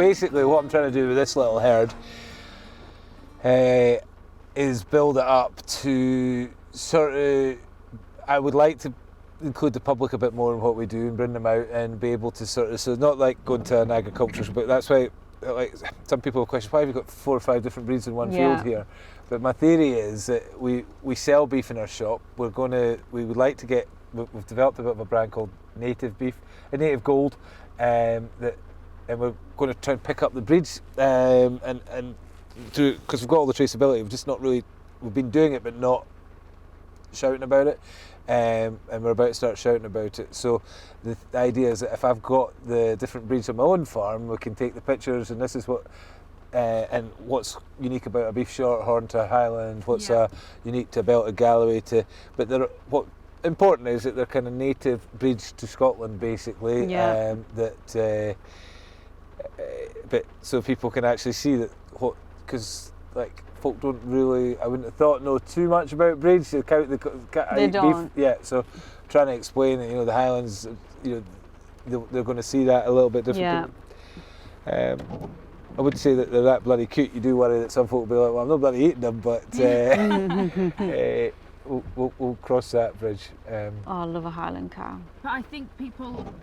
basically what I'm trying to do with this little herd is build it up to sort of, I would like to include the public a bit more in what we do and bring them out and be able to sort of, so not like going to an agriculture, but that's why, like, some people question, why have you got 4 or 5 different breeds in one field here? But my theory is that we sell beef in our shop. We would like to get, we've developed a bit of a brand called Native Beef, Native Gold, and we're going to try and pick up the breeds and because we've got all the traceability. We've just not really, we've been doing it but not shouting about it, and we're about to start shouting about it. So the idea is that if I've got the different breeds on my own farm, we can take the pictures, and this is what and what's unique about a beef shorthorn to a Highland, what's unique to a belted Galloway but what important is that they're kind of native breeds to Scotland, basically. But so people can actually see that, because like folk don't really, I wouldn't have thought, know too much about breeds. They don't. Beef. So trying to explain that, the Highlands, they're going to see that a little bit differently. I wouldn't say that they're that bloody cute. You do worry that some folk will be like, well, I'm not bloody eating them, but we'll cross that bridge. I love a Highland cow. But I think people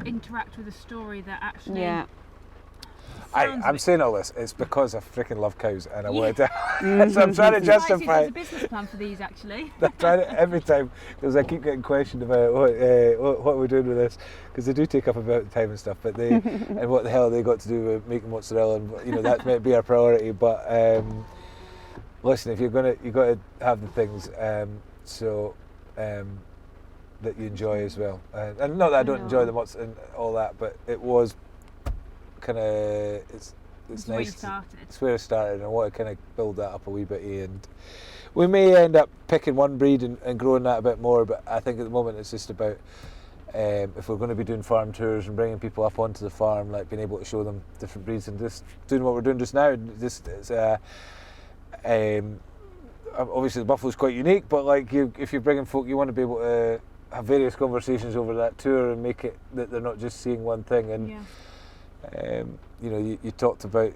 interact with a story that actually... I'm saying all this, it's because I freaking love cows and I wanted to, so I'm trying to justify it. There's a business plan for these, actually. I'm trying to, every time, because I keep getting questioned about what we're doing with this, because they do take up a bit of time and stuff, but they, and what the hell have they got to do with making mozzarella, and that might be our priority, but listen, if you've got to have the things that you enjoy as well, and not that I don't enjoy the mozz and all that, but it was kind of, it's nice. Where you started. It's where I started, and I want to kind of build that up a wee bit, and we may end up picking one breed and growing that a bit more, but I think at the moment it's just about if we're going to be doing farm tours and bringing people up onto the farm, like being able to show them different breeds, and just doing what we're doing just now. Obviously the buffalo's quite unique, but like if you're bringing folk, you want to be able to have various conversations over that tour and make it that they're not just seeing one thing. And you talked about,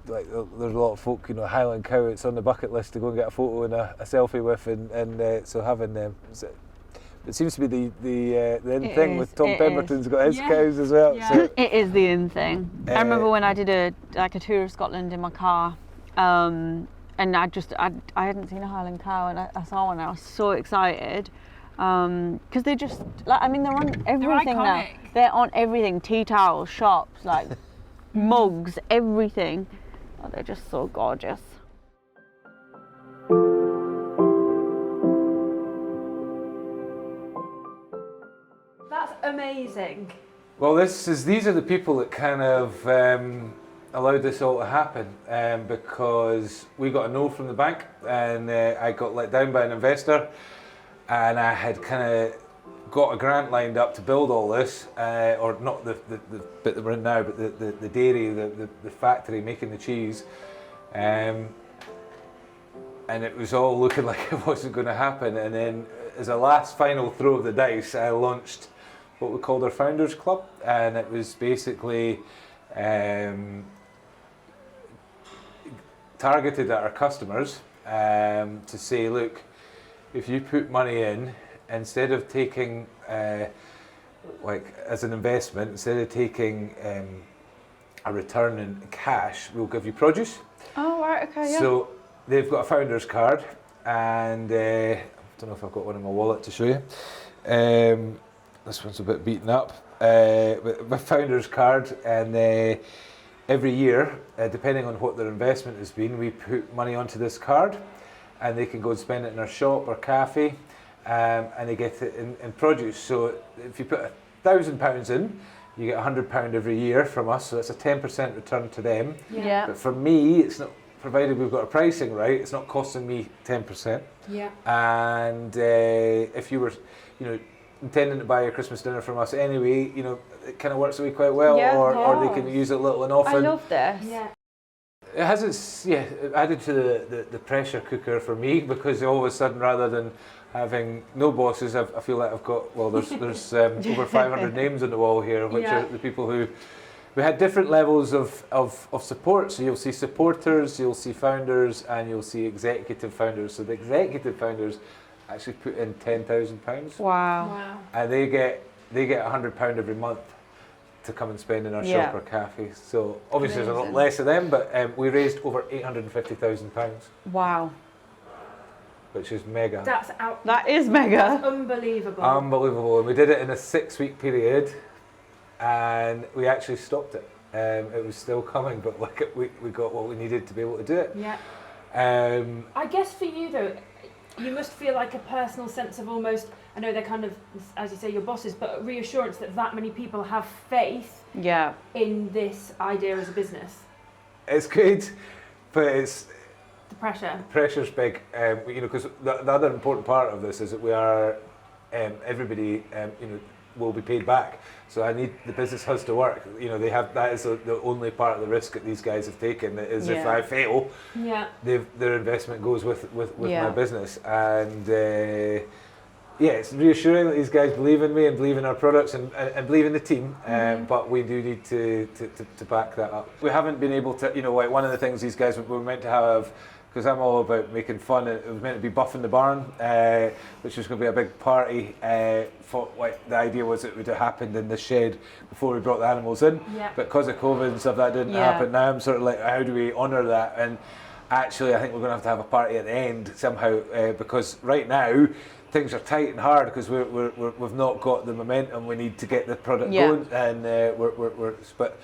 like, there's a lot of folk, Highland cow, it's on the bucket list to go and get a photo and a selfie with, and so having them, it seems to be the in thing with Tom Pemberton's got his cows as well. Yeah. So it is the in thing. I remember when I did a tour of Scotland in my car, and I hadn't seen a Highland cow, and I saw one and I was so excited. Because they're just, they're on everything now. They're on everything, tea towels, shops, like mugs, everything. Oh, they're just so gorgeous. That's amazing. Well, these are the people that kind of allowed this all to happen, because we got a no from the bank, and I got let down by an investor. And I had kind of got a grant lined up to build all this, or not the bit that we're in now, but the dairy, the factory making the cheese, and it was all looking like it wasn't going to happen. And then, as a last final throw of the dice, I launched what we called our Founders Club, and it was basically targeted at our customers to say, look, if you put money in, instead of taking, as an investment, instead of taking a return in cash, we'll give you produce. Oh, right, okay, yeah. So they've got a founder's card, and I don't know if I've got one in my wallet to show you. This one's a bit beaten up. But my founder's card, and every year, depending on what their investment has been, we put money onto this card, and they can go and spend it in our shop or cafe, and they get it in produce. So if you put £1,000 in, you get £100 every year from us, so that's a 10% return to them. Yeah. But for me, it's not, provided we've got our pricing right, it's not costing me 10%. Yeah. And if you were, intending to buy a Christmas dinner from us anyway, it kind of works away quite well, or they can use it little and often. I love this. Yeah. It has it added to the pressure cooker for me, because all of a sudden, rather than having no bosses, I feel like I've got, there's over 500 names on the wall here, which are the people who we had different levels of support. So you'll see supporters, you'll see founders, and you'll see executive founders. So the executive founders actually put in £10,000, Wow. Wow. and they get £100 every month to come and spend in our Yeah. shop or cafe. So obviously there's a lot Amazing. less of them, but we raised over £850,000, Wow. which is mega. That's out. That is That's mega. unbelievable. Unbelievable. And we did it in a 6-week period, and we actually stopped it. It was still coming, but like we got what we needed to be able to do it. Yeah. I guess for you though, you must feel like a personal sense of almost, I know they're kind of, as you say, your bosses, but reassurance that many people have faith Yeah. in this idea as a business. It's good, but it's The pressure. pressure's big. Because the other important part of this is that we are everybody, will be paid back. So the business has to work. They have that is the only part of the risk that these guys have taken. Is if Yeah. I fail, Yeah. their investment goes with Yeah. my business, and it's reassuring that these guys believe in me and believe in our products and believe in the team. But we do need to back that up. We haven't been able to, like one of the things these guys were meant to have. Because I'm all about making fun. It was meant to be Buff in the Barn, which was going to be a big party. For the idea was it would have happened in the shed before we brought the animals in. Yeah. But because of COVID and stuff, that didn't Yeah. happen. Now I'm sort of like, how do we honour that? And actually, I think we're going to have a party at the end somehow, because right now things are tight and hard because we've not got the momentum we need to get the product Yeah. going, and but.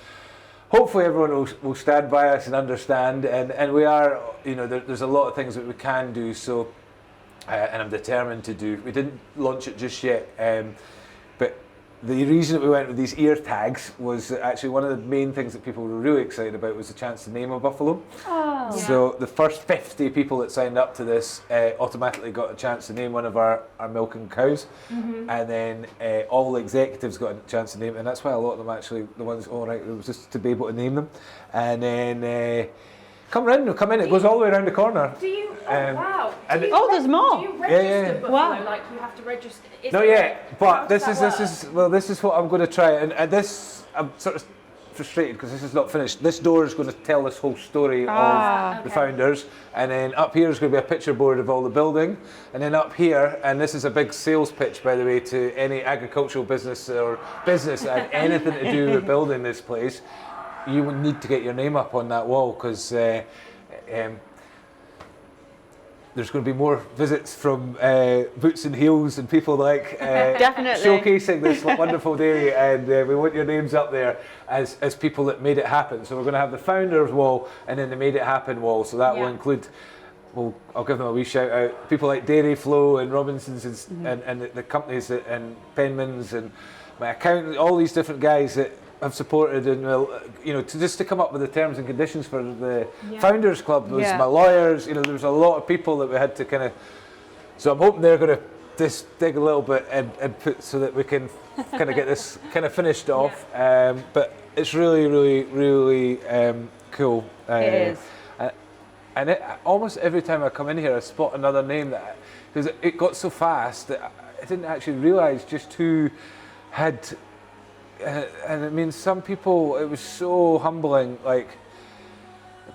Hopefully everyone will stand by us and understand, and we are, there's a lot of things that we can do, so, and I'm determined to do. We didn't launch it just yet, but the reason that we went with these ear tags was that actually one of the main things that people were really excited about was the chance to name a buffalo. Oh. So the first 50 people that signed up to this automatically got a chance to name one of our milking cows, and then all the executives got a chance to name it, and that's why a lot of them actually, the ones, it was just to be able to name them, and then come in, it goes all the way around the corner. Do you? Wow. Do you Oh, there's more. Do you register Yeah. Buffalo? Wow. Like you have to register? Is Not there- yet, how but does this that work? is what I'm going to try, and this I'm sort of frustrated because this is not finished. This door is going to tell this whole story of the Okay. founders, and then up here is going to be a picture board of all the building, and then up here, and this is a big sales pitch, by the way, to any agricultural business or business that had anything to do with building this place. You would need to get your name up on that wall because. There's going to be more visits from Boots and Heels and people like Definitely. showcasing this wonderful day, and we want your names up there as people that made it happen. So we're going to have the founders wall and then the made it happen wall. So that will Yeah. include. I'll give them a wee shout out. People like Dairy Flow and Robinsons and the companies and Penmans and my accountant, all these different guys that have supported and to come up with the terms and conditions for the Yeah. Founders Club. There was Yeah. my lawyers. There was a lot of people that we had to kind of. So I'm hoping they're going to just dig a little bit and put so that we can kind of get this kind of finished off. But it's really, really, really cool. It is. And almost every time I come in here, I spot another name because it got so fast that I didn't actually realise just who had. And I mean, some people, it was so humbling. Like,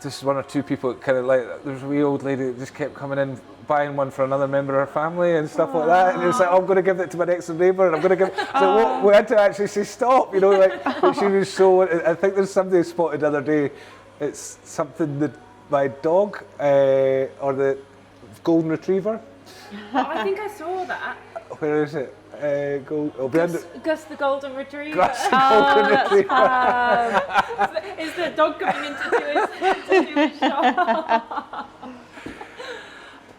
just one or two people, kind of like, there was a wee old lady that just kept coming in, buying one for another member of her family and stuff like that. And it was like, oh, I'm going to give it to my next door neighbour, and I'm going to give. So we had to actually say stop. But she was so. I think there's somebody spotted the other day. It's something that my dog or the golden retriever. Oh, I think I saw that. Where is it? It'll be under. Gus the golden retriever. Gus the golden retriever. Is the dog coming in to do his shot?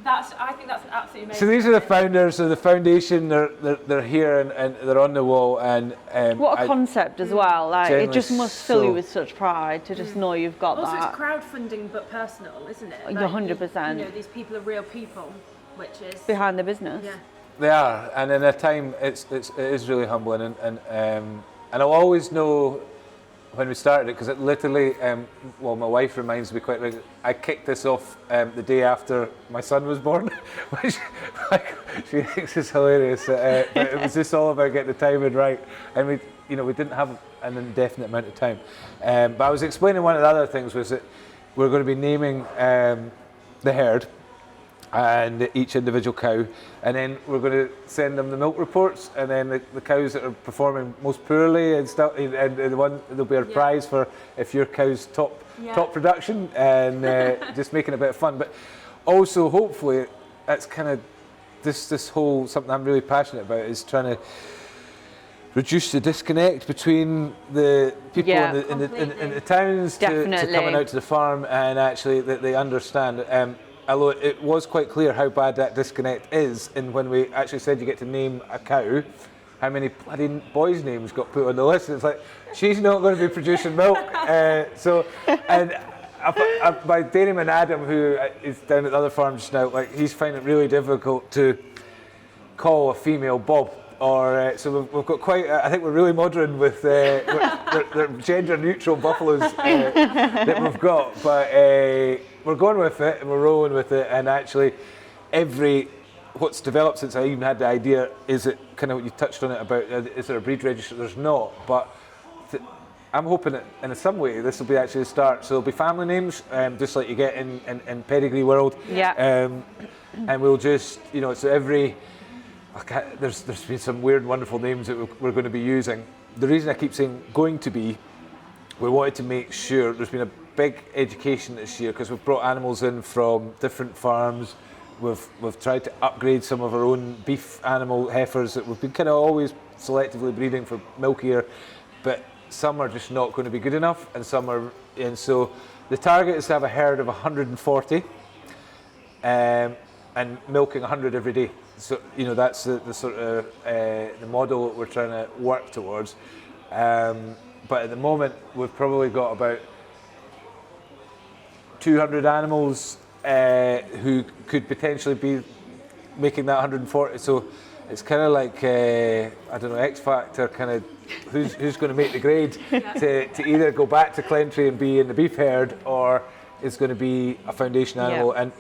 I think that's an absolutely amazing. So these are the founders of the foundation. They're here and they're on the wall. And What a concept as well. Like it just genuinely must fill you so- with such pride to just know you've got Also, that. it's crowdfunding but personal, isn't it? You're 100%. These people are real people, which is Behind the business. Yeah. They are, and in a time it is really humbling, and I'll always know when we started it because it literally. My wife reminds me quite regularly. I kicked this off the day after my son was born, which she thinks is hilarious. But it was just all about getting the timing right, and you know, we didn't have an indefinite amount of time. But I was explaining one of the other things was that we're going to be naming the herd and each individual cow, and then we're going to send them the milk reports, and then the cows that are performing most poorly and stuff, and the one there'll be a prize for if your cow's top production, and just making a bit of fun. But also, hopefully, that's kind of this whole something I'm really passionate about is trying to reduce the disconnect between the people in the towns to coming out to the farm, and actually that they understand. Although it was quite clear how bad that disconnect is, and when we actually said you get to name a cow, how many bloody boys' names got put on the list? It's like, she's not going to be producing milk. My dairyman Adam, who is down at the other farm just now, like, he's finding it really difficult to call a female Bob. Or so we've got quite. I think we're really modern with the gender-neutral buffaloes that we've got, but we're going with it and we're rolling with it. And actually, what's developed since I even had the idea is it kind of what you touched on it about. Is there a breed register? There's not, but I'm hoping that in some way this will be actually the start. So there'll be family names, just like you get in Pedigree World. Yeah. And we'll just, you know, so every. There's been some weird, wonderful names that we're going to be using. The reason I keep saying going to be, we wanted to make sure there's been a big education this year because we've brought animals in from different farms. We've tried to upgrade some of our own beef animal heifers that we've been kind of always selectively breeding for milkier, but some are just not going to be good enough, and some are. And so the target is to have a herd of 140 and milking 100 every day. So, you know, that's the sort of the model that we're trying to work towards. But at the moment, we've probably got about 200 animals who could potentially be making that 140. So it's kind of like, I don't know, X Factor, kind of who's going to make the grade to either go back to Clentree and be in the beef herd, or it's going to be a foundation animal. And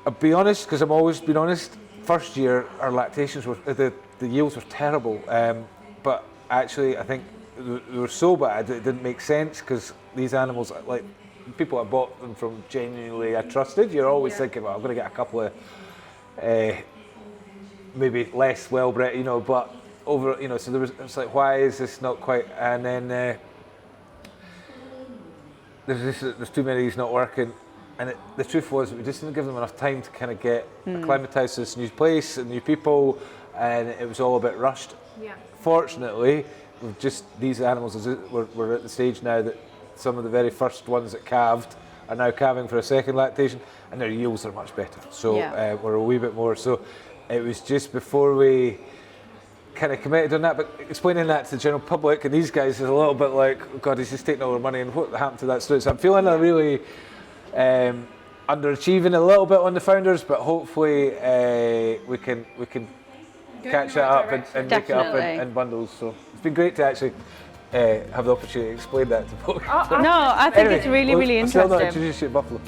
I'll be honest, because I've always been honest, first year our lactations were, the yields were terrible, but actually I think they were so bad that it didn't make sense, because these animals, like people I bought them from genuinely I trusted, you're always thinking, well, I'm going to get a couple of maybe less well bred, you know, but over, you know, so it's like, why is this not quite? And then there's too many of these not working. And the truth was, we just didn't give them enough time to kind of get acclimatised to this new place and new people, and it was all a bit rushed. Yeah. Fortunately, these animals, we're at the stage now that some of the very first ones that calved are now calving for a second lactation, and their yields are much better. So we're a wee bit more. So it was just before we kind of committed on that, but explaining that to the general public and these guys is a little bit like, oh God, he's just taking all our money, and what happened to that student? So I'm feeling a really underachieving a little bit on the founders, but hopefully we can catch that up and make it up in bundles. So it's been great to actually have the opportunity to explain that to folks. No, I think it's really, really I'll still not interesting. introduce you to Buffalo.